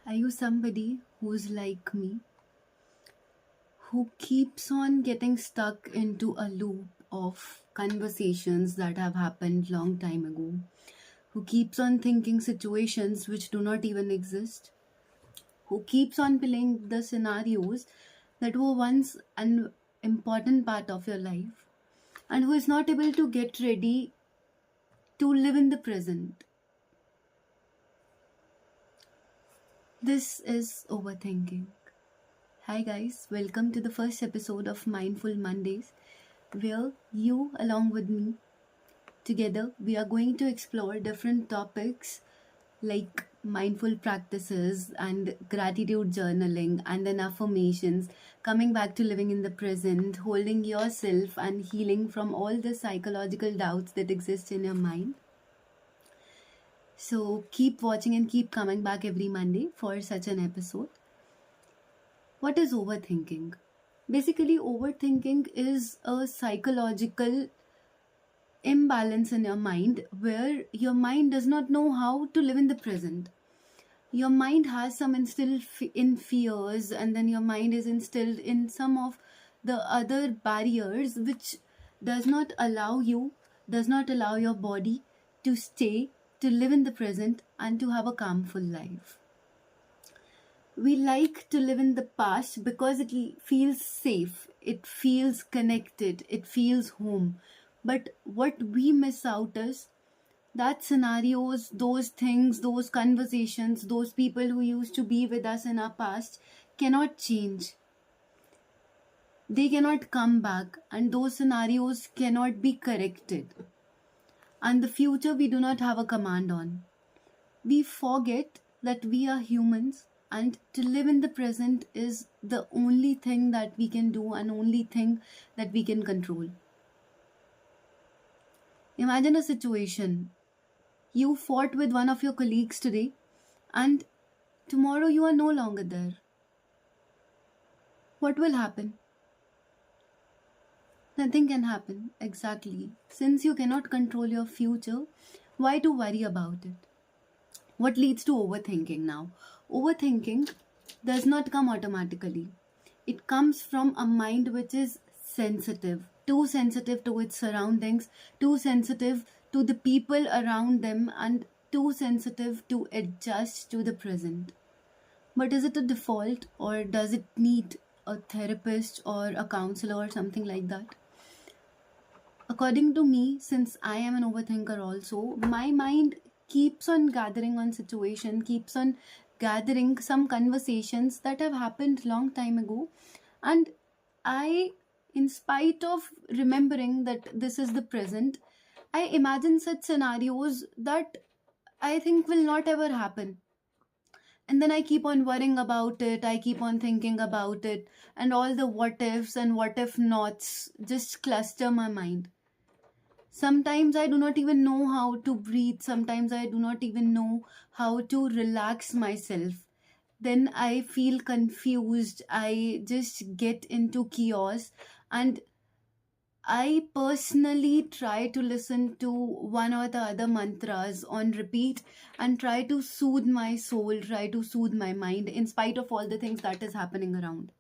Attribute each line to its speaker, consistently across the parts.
Speaker 1: Are you somebody who's like me, who keeps on getting stuck into a loop of conversations that have happened long time ago, who keeps on thinking situations which do not even exist, who keeps on playing the scenarios that were once an important part of your life, and who is not able to get ready to live in the present? This is overthinking. Hi, guys, welcome to the first episode of Mindful Mondays, where you, along with me, together, we are going to explore different topics like mindful practices and gratitude journaling and then affirmations, coming back to living in the present, holding yourself, and healing from all the psychological doubts that exist in your mind. So, keep watching and keep coming back every Monday for such an episode. What is overthinking? Basically, overthinking is a psychological imbalance in your mind where your mind does not know how to live in the present. Your mind has some instilled in fears, and then your mind is instilled in some of the other barriers which does not allow you, does not allow your body to stay, to live in the present, and to have a calmful life. We like to live in the past because it feels safe, it feels connected, it feels home. But what we miss out is that scenarios, those things, those conversations, those people who used to be with us in our past cannot change. They cannot come back, and those scenarios cannot be corrected. And the future we do not have a command on. We forget that we are humans, and to live in the present is the only thing that we can do and only thing that we can control. Imagine a situation. You fought with one of your colleagues today, and tomorrow you are no longer there. What will happen? Nothing can happen, exactly. Since you cannot control your future, why to worry about it? What leads to overthinking now? Overthinking does not come automatically. It comes from a mind which is sensitive, too sensitive to its surroundings, too sensitive to the people around them, and too sensitive to adjust to the present. But is it a default, or does it need a therapist or a counselor or something like that? According to me, since I am an overthinker also, my mind keeps on gathering on situation, keeps on gathering some conversations that have happened long time ago. And I, in spite of remembering that this is the present, I imagine such scenarios that I think will not ever happen. And then I keep on worrying about it, I keep on thinking about it, and all the what ifs and what if nots just cluster my mind. Sometimes I do not even know how to breathe. Sometimes I do not even know how to relax myself. Then I feel confused. I just get into chaos. And I personally try to listen to one or the other mantras on repeat and try to soothe my soul, try to soothe my mind in spite of all the things that is happening around.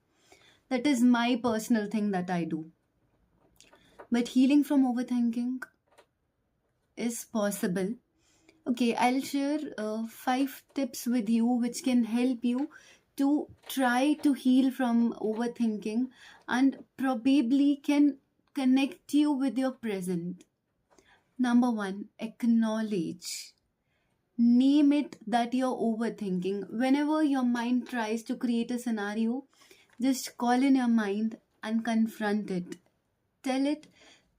Speaker 1: That is my personal thing that I do. But healing from overthinking is possible. Okay, I'll share 5 tips with you which can help you to try to heal from overthinking and probably can connect you with your present. Number one, acknowledge. Name it that you're overthinking. Whenever your mind tries to create a scenario, just call in your mind and confront it. Tell it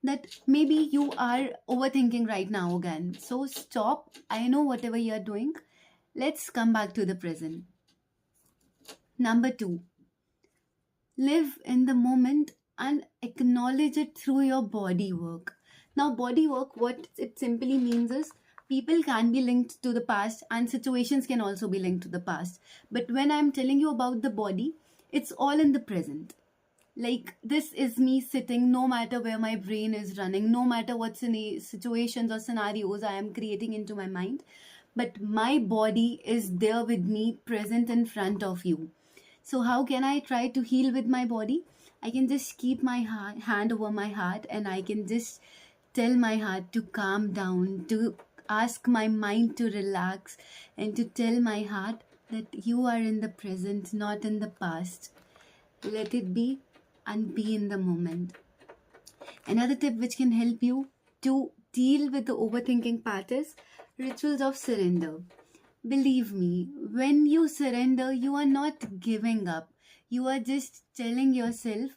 Speaker 1: that maybe you are overthinking right now again. So stop. I know whatever you're doing. Let's come back to the present. Number two, live in the moment and acknowledge it through your body work. Now, body work, what it simply means is people can be linked to the past and situations can also be linked to the past. But when I'm telling you about the body, it's all in the present. Like, this is me sitting, no matter where my brain is running, no matter what situations or scenarios I am creating into my mind. but my body is there with me, present in front of you. So, how can I try to heal with my body? I can just keep my hand over my heart and I can just tell my heart to calm down, to ask my mind to relax, and to tell my heart that you are in the present, not in the past. Let it be and be in the moment. Another tip which can help you to deal with the overthinking part is rituals of surrender. Believe me, when you surrender, you are not giving up. You are just telling yourself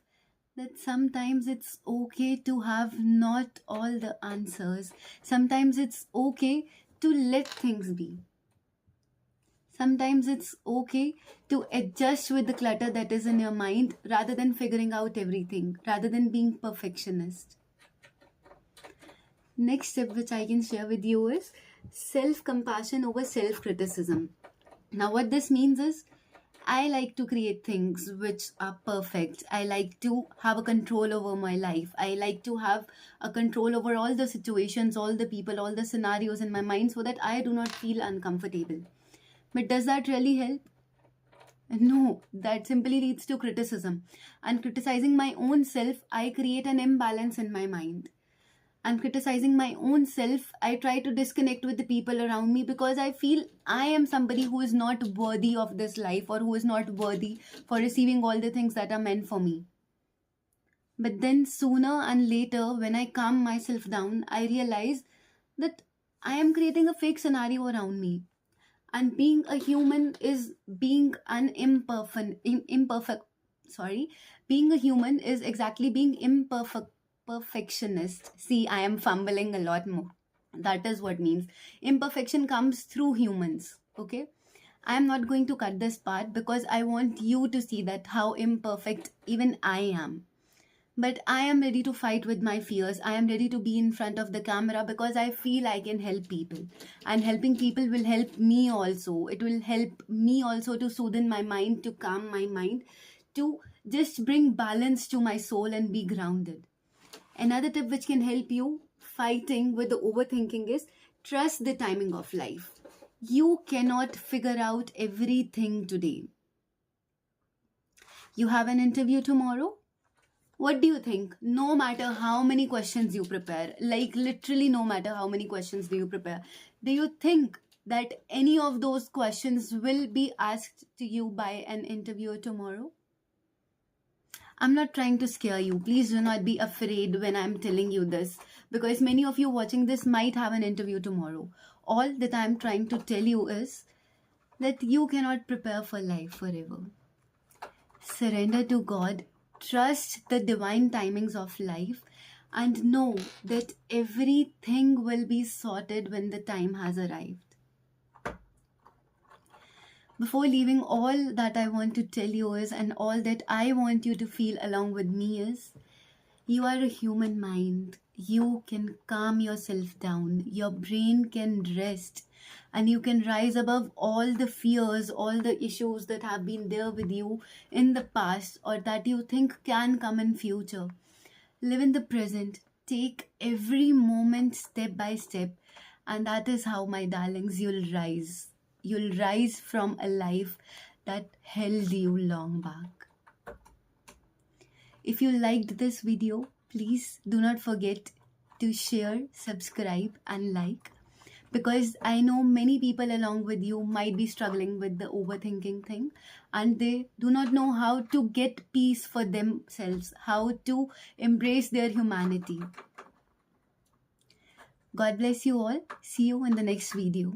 Speaker 1: that sometimes it's okay to have not all the answers. Sometimes it's okay to let things be. Sometimes it's okay to adjust with the clutter that is in your mind rather than figuring out everything, rather than being perfectionist. Next tip which I can share with you is self-compassion over self-criticism. Now what this means is I like to create things which are perfect. I like to have a control over my life. I like to have a control over all the situations, all the people, all the scenarios in my mind so that I do not feel uncomfortable. But does that really help? No, that simply leads to criticism. And criticizing my own self, I create an imbalance in my mind. And criticizing my own self, I try to disconnect with the people around me because I feel I am somebody who is not worthy of this life or who is not worthy for receiving all the things that are meant for me. But then sooner and later, when I calm myself down, I realize that I am creating a fake scenario around me. And being a human is being an imperfect, being a human is exactly being perfectionist. See, I am fumbling a lot more. That is what means imperfection comes through humans. Okay, I am not going to cut this part because I want you to see that how imperfect even I am. But I am ready to fight with my fears. I am ready to be in front of the camera because I feel I can help people. And helping people will help me also. It will help me also to soothe my mind, to calm my mind, to just bring balance to my soul and be grounded. Another tip which can help you fighting with the overthinking is trust the timing of life. You cannot figure out everything today. You have an interview tomorrow. What do you think? No matter how many questions you prepare, like literally no matter how many questions do you prepare, do you think that any of those questions will be asked to you by an interviewer tomorrow? I'm not trying to scare you. Please do not be afraid when I'm telling you this because many of you watching this might have an interview tomorrow. All that I'm trying to tell you is that you cannot prepare for life forever. Surrender to God, trust the divine timings of life, and know that everything will be sorted when the time has arrived. Before leaving, all that I want to tell you is, and all that I want you to feel along with me is, you are a human mind. You can calm yourself down. Your brain can rest. And you can rise above all the fears, all the issues that have been there with you in the past or that you think can come in future. Live in the present. Take every moment step by step. And that is how, my darlings, you'll rise. You'll rise from a life that held you long back. If you liked this video, please do not forget to share, subscribe and like, because I know many people along with you might be struggling with the overthinking thing and they do not know how to get peace for themselves, how to embrace their humanity. God bless you all. See you in the next video.